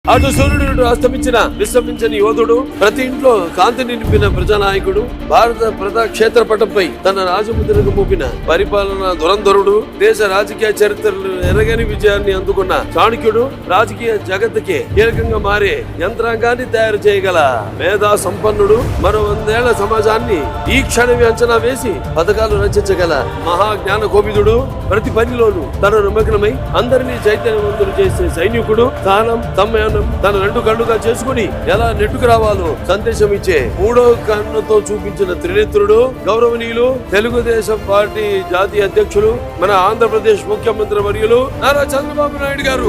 అటు సూర్యుడు అస్తమించిన విశ్రమించని యోధుడు, ప్రతి ఇంట్లో కాంతిని నింపిన ప్రజానాయకుడు, భారత ప్రజా క్షేత్రపటంపై తన రాజముద్రకు మోపిన పరిపాలన దురంధరుడు, దేశ రాజకీయ చరిత్రలు ఎరగని విజయాన్ని అందుకున్న చాణక్యుడు, రాజకీయ జగత్తుకే కీలకంగా మారే యంత్రాంగాన్ని తయారు చేయగల మేధా సంపన్నుడు, మరో 100 ఏళ్ల సమాజాన్ని ఈ క్షణమే అంచనా వేసి పథకాలు రచించగల మహాజ్ఞాన కోవిదుడు, ప్రతి పనిలోనూ తన నిమగ్నమై అందరినీ చైతన్యవంతులు చేసే సైనికుడు, స్థానం సమ్మేళనం తన 2 కళ్ళుగా చేసుకుని ఎలా నెట్టుకు రావాలో సందేశం ఇచ్చే 3వ కన్నుతో చూపించిన త్రినేత్రుడు, గౌరవనీయులు తెలుగుదేశం పార్టీ జాతీయ అధ్యక్షులు, మన ఆంధ్రప్రదేశ్ ముఖ్యమంత్రి వర్యులు నారా చంద్రబాబు నాయుడు గారు.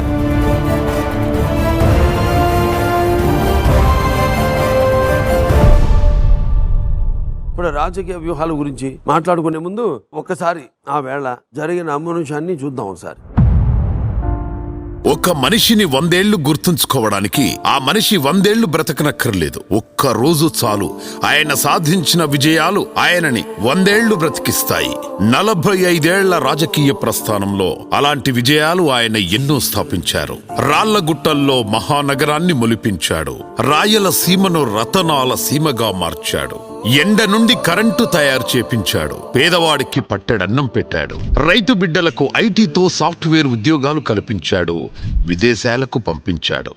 ఇప్పుడు రాజకీయ వ్యూహాల గురించి మాట్లాడుకునే ముందు ఒక్కసారి ఆ వేళ జరిగిన అమానుషాన్ని చూద్దాం. ఒకసారి ఒక మనిషిని 100 ఏళ్లు గుర్తుంచుకోవడానికి ఆ మనిషి 100 ఏళ్లు బ్రతకనక్కర్లేదు. ఒక్క రోజు చాలు. ఆయన సాధించిన విజయాలు ఆయనని 100 ఏళ్లు బ్రతికిస్తాయి. 45 ఏళ్ల రాజకీయ ప్రస్థానంలో అలాంటి విజయాలు ఆయన ఎన్నో స్థాపించారు. రాళ్లగుట్టల్లో మహానగరాన్ని మొలిపించాడు. రాయలసీమను రతనాల సీమగా మార్చాడు. ఎండ నుండి కరెంటు తయారు చేపించాడు. పేదవాడికి పట్టెడన్నం పెట్టాడు. రైతు బిడ్డలకు ఐటీతో సాఫ్ట్వేర్ ఉద్యోగాలు కల్పించాడు. విదేశాలకు పంపించాడు.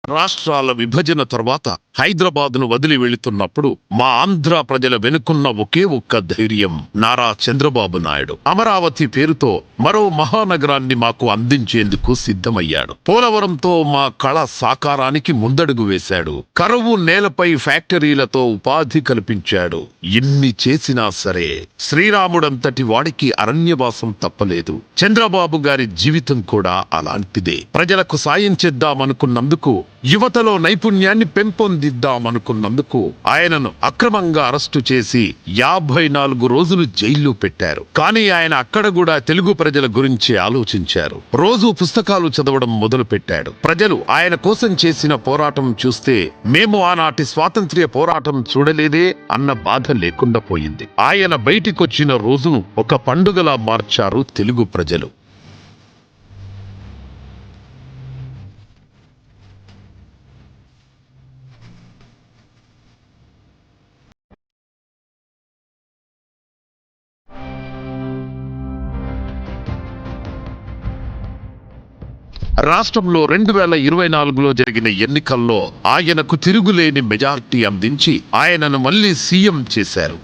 రాష్ట్రాల విభజన తర్వాత హైదరాబాద్ను వదిలి వెళుతున్నప్పుడు మా ఆంధ్ర ప్రజల వెనుకున్న ఒకే ఒక్క ధైర్యం నారా చంద్రబాబు నాయుడు. అమరావతి పేరుతో మరో మహానగరాన్ని మాకు అందించేందుకు సిద్ధమయ్యాడు. పోలవరంతో మా కళ సాకారానికి ముందడుగు వేశాడు. కరువు నేలపై ఫ్యాక్టరీలతో ఉపాధి కల్పించాడు. ఎన్ని చేసినా సరే శ్రీరాముడంతటి వాడికి అరణ్యవాసం తప్పలేదు. చంద్రబాబు గారి జీవితం కూడా అలాంటిదే. ప్రజలకు సాయం చేద్దామనుకున్నందుకు, యువతలో నైపుణ్యాన్ని పెంపొందిద్దామనుకున్నందుకు ఆయనను అక్రమంగా అరెస్టు చేసి 54 రోజులు జైల్లో పెట్టారు. కానీ ఆయన అక్కడ కూడా తెలుగు ప్రజల గురించి ఆలోచించారు. రోజు పుస్తకాలు చదవడం మొదలు పెట్టాడు. ప్రజలు ఆయన కోసం చేసిన పోరాటం చూస్తే మేము ఆనాటి స్వాతంత్ర్య పోరాటం చూడలేదే అన్న బాధ లేకుండా పోయింది. ఆయన బయటికొచ్చిన రోజును ఒక పండుగలా మార్చారు తెలుగు ప్రజలు. రాష్ట్రంలో 2024లో జరిగిన ఎన్నికల్లో ఆయనకు తిరుగులేని మెజారిటీ అందించి ఆయనను మళ్లీ సీఎం చేశారు.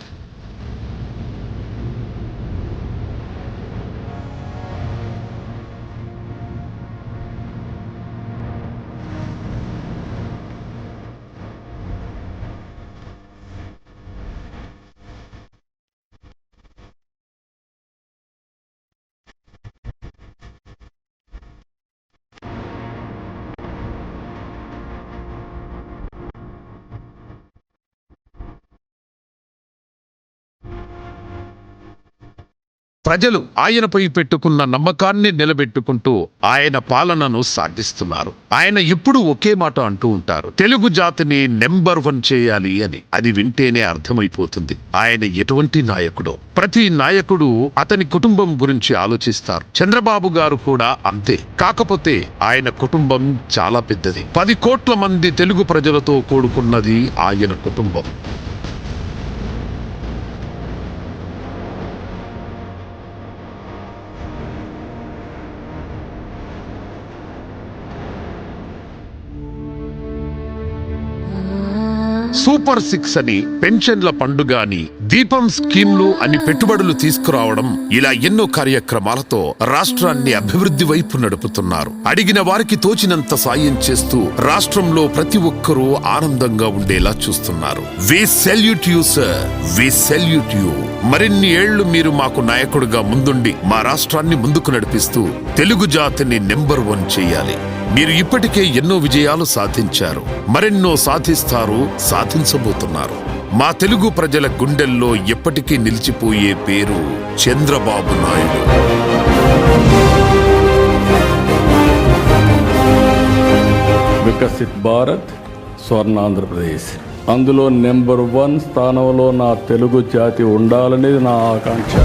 ప్రజలు ఆయనపై పెట్టుకున్న నమ్మకాన్ని నిలబెట్టుకుంటూ ఆయన పాలనను సాగిస్తున్నారు. ఆయన ఎప్పుడూ ఒకే మాట అంటూ ఉంటారు, తెలుగు జాతిని నెంబర్ 1 చేయాలి అని. అది వింటేనే అర్థమైపోతుంది ఆయన ఎటువంటి నాయకుడో. ప్రతి నాయకుడు అతని కుటుంబం గురించి ఆలోచిస్తారు. చంద్రబాబు గారు కూడా అంతే. కాకపోతే ఆయన కుటుంబం చాలా పెద్దది. 10 కోట్ల మంది తెలుగు ప్రజలతో కూడుకున్నది ఆయన కుటుంబం. సూపర్ 6 అని, పెన్షన్ల పండుగ అని, దీపం స్కీమ్లు అని పెట్టుబడులు తీసుకురావడం, ఇలా ఎన్నో కార్యక్రమాలతో రాష్ట్రాన్ని అభివృద్ధి వైపు నడుపుతున్నారు. అడిగిన వారికి తోచినంత సాయం చేస్తూ రాష్ట్రంలో ప్రతి ఒక్కరూ ఆనందంగా ఉండేలా చూస్తున్నారు. We salute you sir, we salute you. మరిన్ని ఏళ్లు మీరు మాకు నాయకుడిగా ముందుండి మా రాష్ట్రాన్ని ముందుకు నడిపిస్తూ తెలుగు జాతిని నెంబర్ 1 చేయాలి. మీరు ఇప్పటికే ఎన్నో విజయాలు సాధించారు. మరెన్నో సాధిస్తారు, సాధించబోతున్నారు. మా తెలుగు ప్రజల గుండెల్లో ఎప్పటికీ నిలిచిపోయే పేరు చంద్రబాబు నాయుడు. వికసిత్ భారత్, స్వర్ణాంధ్రప్రదేశ్, అందులో నెంబర్ 1 స్థానంలో నా తెలుగు జాతి ఉండాలనేది నా ఆకాంక్ష.